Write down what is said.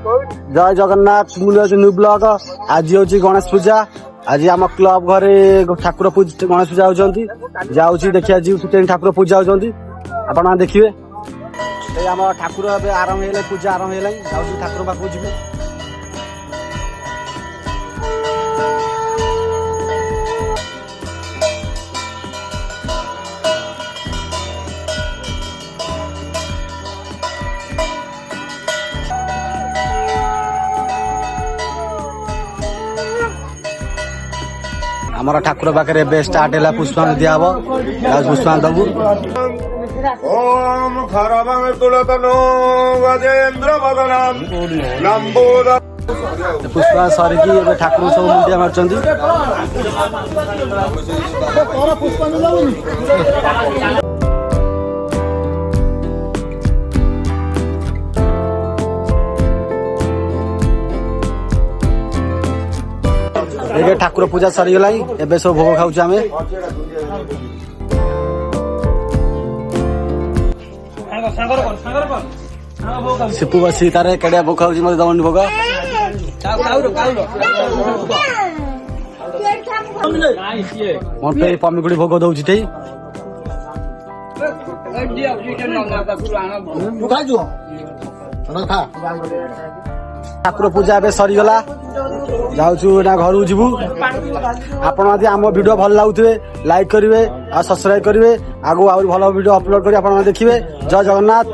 जय Jagannath new blog. आज हूँ गणेश पूजा। आज आम क्लब घरे ठाकुर गणेश पूजा होती जाऊँगी देखिए आज ठाकुर पूजा होती आप देखिए आम ठाकुर आरंभ है पूजा आरंभ है जाऊँ ठाकुर पाखु जी। आमर ठाकुर पाखे स्टार्ट है पुष्पांज दिया पुष्पांज दबू। ओम खरबंग तुलतनो गजेंद्र वदनम लंबोद पुष्पांज सरिकी ठाकुर सब मुंडिया मार ठाकुर पूजा सरीगला एबे सब भोग खाऊ आम। सिपु बसी तार केड़िया भोग खाऊ मत दमन भोग मोर पे पमिकुड़ी भोग दौची थे ठाकुर पूजा ए सरीगला जाऊँ ना घर जीवु। आपण आम वीडियो भल लगुए लाइक करेंगे और सब्सक्राइब करेंगे आगु आहुरी भल वीडियो अपलोड कर देखिए। जय जगन्नाथ।